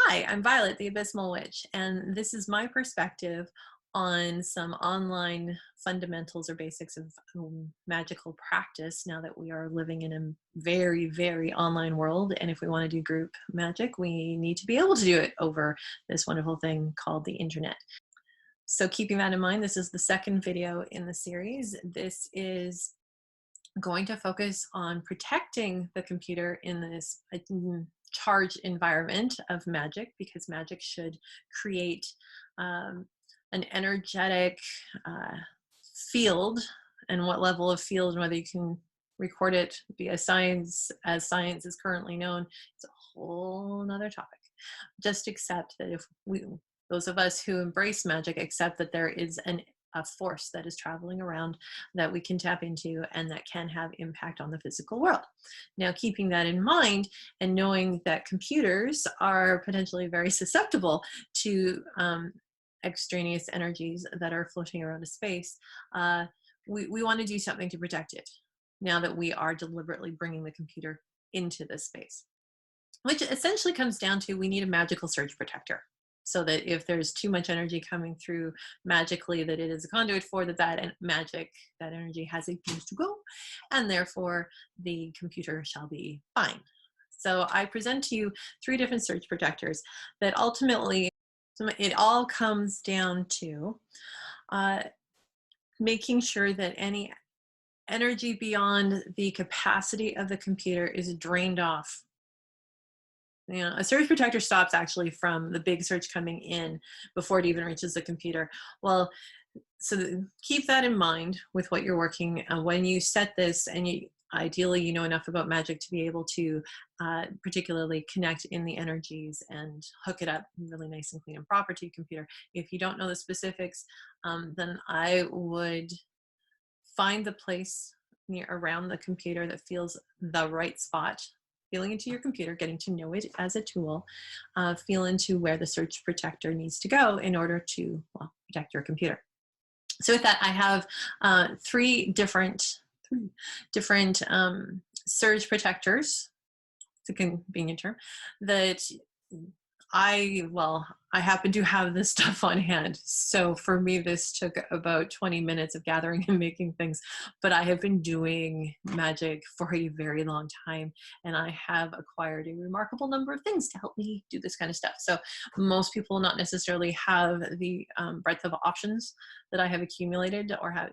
Hi, I'm Violet, the Abysmal Witch, and this is my perspective on some online fundamentals or basics of magical practice now that we are living in a very, very online world. And if we want to do group magic, we need to be able to do it over this wonderful thing called the internet. So keeping that in mind, this is the second video in the series. This is going to focus on protecting the computer in this charged environment of magic, because magic should create an energetic field, and what level of field and whether you can record it via science as science is currently known, it's a whole nother topic. Just accept that if we, those of us who embrace magic, accept that there is a force that is traveling around that we can tap into and that can have impact on the physical world. Now, keeping that in mind and knowing that computers are potentially very susceptible to extraneous energies that are floating around a space, we want to do something to protect it now that we are deliberately bringing the computer into this space, which essentially comes down to we need a magical surge protector. So that if there's too much energy coming through magically, that it is a conduit for that energy has a place to go, and therefore the computer shall be fine. So I present to you three different surge protectors that ultimately, it all comes down to making sure that any energy beyond the capacity of the computer is drained off. You know, a surge protector stops actually from the big surge coming in before it even reaches the computer. Well, so keep that in mind with what you're working when you set this, and ideally you know enough about magic to be able to particularly connect in the energies and hook it up really nice and clean and proper to your computer. If you don't know the specifics, then I would find the place around the computer that feels the right spot, feeling into your computer, getting to know it as a tool, feel into where the surge protector needs to go in order to, well, protect your computer. So with that, I have three different surge protectors, it's a convenient term, that I happen to have this stuff on hand. So for me, this took about 20 minutes of gathering and making things, but I have been doing magic for a very long time, and I have acquired a remarkable number of things to help me do this kind of stuff. So most people will not necessarily have the breadth of options that I have accumulated or have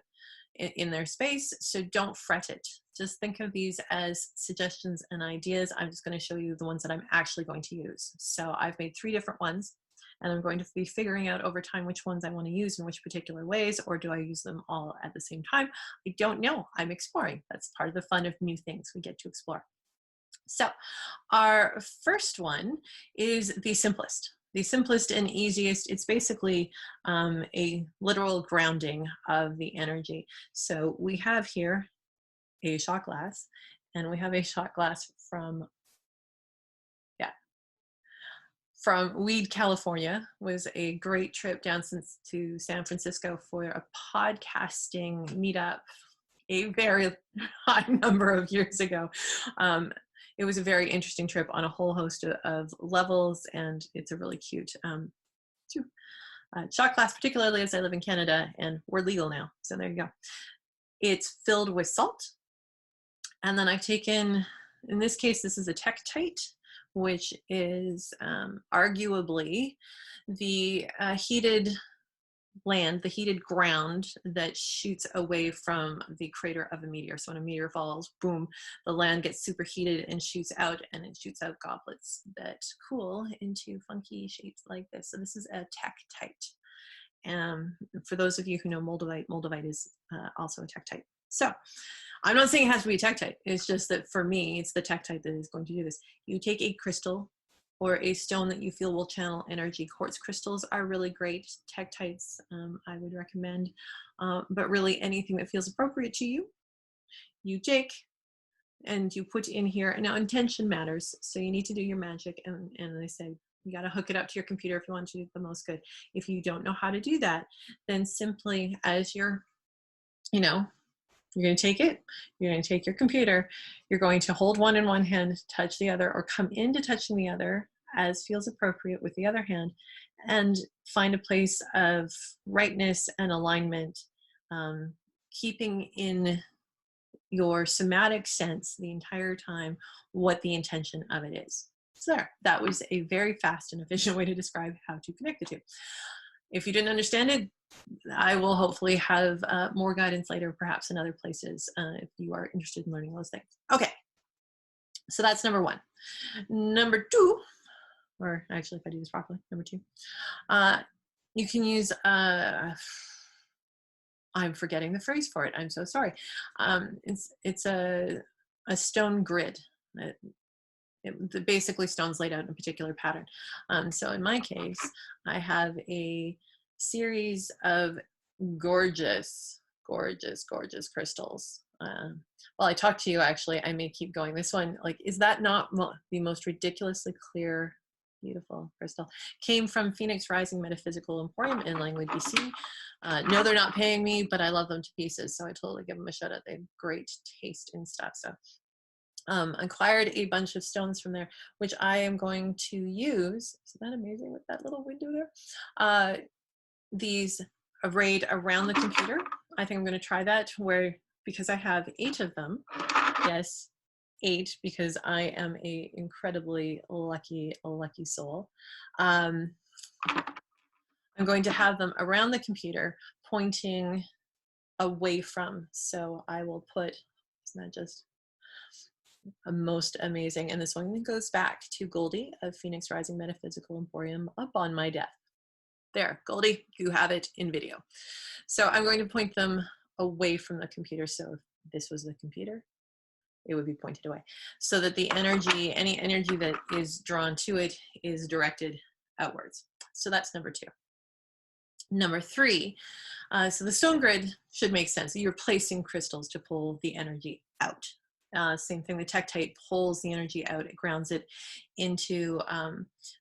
in their space, so don't fret it. Just think of these as suggestions and ideas. I'm just going to show you the ones that I'm actually going to use. So I've made three different ones, and I'm going to be figuring out over time which ones I want to use in which particular ways, or do I use them all at the same time? I don't know. I'm exploring. That's part of the fun of new things we get to explore. So our first one is the simplest. The simplest and easiest. It's basically a literal grounding of the energy. So we have here a shot glass, and we have a shot glass from Weed, California. Was a great trip down to San Francisco for a podcasting meetup a very high number of years ago. It was a very interesting trip on a whole host of levels, and it's a really cute shot glass, particularly as I live in Canada and we're legal now. So there you go. It's filled with salt. And then I've taken, in this case, this is a Tektite, which is arguably the heated land, the heated ground that shoots away from the crater of a meteor. So when a meteor falls, boom, the land gets superheated and shoots out, and it shoots out goblets that cool into funky shapes like this. So this is a Tektite. For those of you who know Moldavite is also a Tektite. So I'm not saying it has to be a Tektite. It's just that for me, it's the Tektite that is going to do this. You take a crystal or a stone that you feel will channel energy. Quartz crystals are really great. Tektites I would recommend, but really anything that feels appropriate to you, you take and you put in here. Now intention matters, so you need to do your magic, and they say you got to hook it up to your computer if you want to do the most good. If you don't know how to do that, then simply as you're going to take it, you're going to take your computer, you're going to hold one in one hand, touch the other, or come into touching the other as feels appropriate with the other hand, and find a place of rightness and alignment, keeping in your somatic sense the entire time what the intention of it is. So there, that was a very fast and efficient way to describe how to connect the two. If you didn't understand it, I will hopefully have more guidance later, perhaps in other places, if you are interested in learning those things. Okay, so that's number one. Number two, or actually if I do this properly, number two, you can use, I'm forgetting the phrase for it, I'm so sorry. It's a stone grid. Basically stones laid out in a particular pattern. So in my case, I have a series of gorgeous, gorgeous, gorgeous crystals. While I talk to you, actually, I may keep going. This one, like, is that not the most ridiculously clear, beautiful crystal? Came from Phoenix Rising Metaphysical Emporium in Langley, BC. No, they're not paying me, but I love them to pieces, so I totally give them a shout out. They have great taste in stuff. So acquired a bunch of stones from there, which I am going to use. Isn't that amazing with that little window there? These arrayed around the computer. I think I'm going to try that, where, because I have 8 of them. Yes, 8, because I am a incredibly lucky soul. I'm going to have them around the computer pointing away from. So I will put, isn't that just most amazing? And this one goes back to Goldie of Phoenix Rising Metaphysical Emporium up on my desk. There, Goldie, you have it in video. So I'm going to point them away from the computer. So if this was the computer, it would be pointed away, so that the energy, any energy that is drawn to it, is directed outwards. So that's number 2. Number 3, so the stone grid should make sense. You're placing crystals to pull the energy out. Same thing, the Tektite pulls the energy out, it grounds it into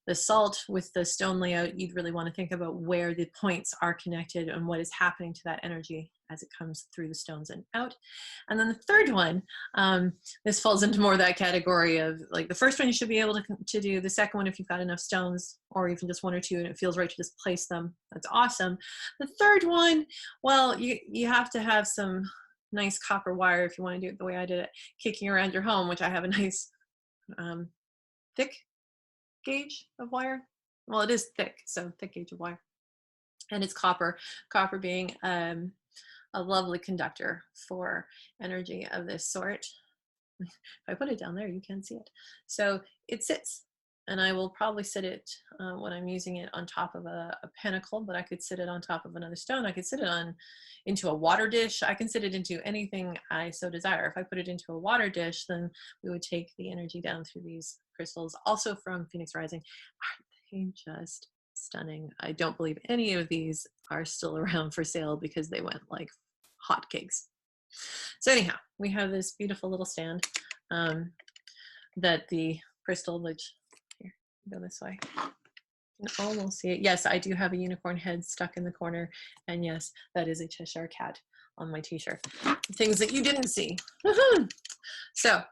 the salt. With the stone layout, you'd really want to think about where the points are connected and what is happening to that energy as it comes through the stones and out. And then the third one, this falls into more of that category of, like, the first one you should be able to do. The second one, if you've got enough stones, or even just 1 or 2 and it feels right to just place them, that's awesome. The third one, well, you have to have some nice copper wire if you want to do it the way I did it, kicking around your home, which I have a nice thick gauge of wire. Well, it is thick, so thick gauge of wire. And it's copper, copper being a lovely conductor for energy of this sort. If I put it down there, you can't see it. So it sits, and I will probably sit it when I'm using it on top of a pinnacle, but I could sit it on top of another stone. I could sit it into a water dish. I can sit it into anything I so desire. If I put it into a water dish, then we would take the energy down through these crystals, also from Phoenix Rising. Aren't they just stunning? I don't believe any of these are still around for sale because they went like hotcakes. So anyhow, we have this beautiful little stand that the crystal, which, here, go this way. You can almost see it. Yes, I do have a unicorn head stuck in the corner. And yes, that is a Cheshire cat on my t-shirt. Things that you didn't see. So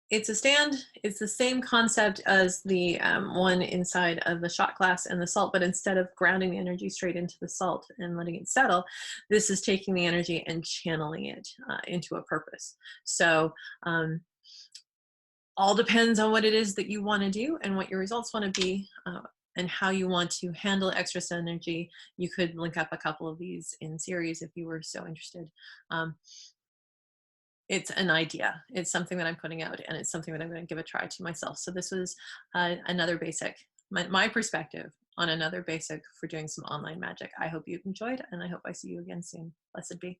it's a stand. It's the same concept as the one inside of the shot glass and the salt, but instead of grounding the energy straight into the salt and letting it settle, this is taking the energy and channeling it into a purpose. So all depends on what it is that you want to do and what your results want to be, and how you want to handle excess energy. You could link up a couple of these in series if you were so interested. It's an idea. It's something that I'm putting out, and it's something that I'm going to give a try to myself. So this was another basic, my perspective on another basic for doing some online magic. I hope you've enjoyed, and I hope I see you again soon. Blessed be.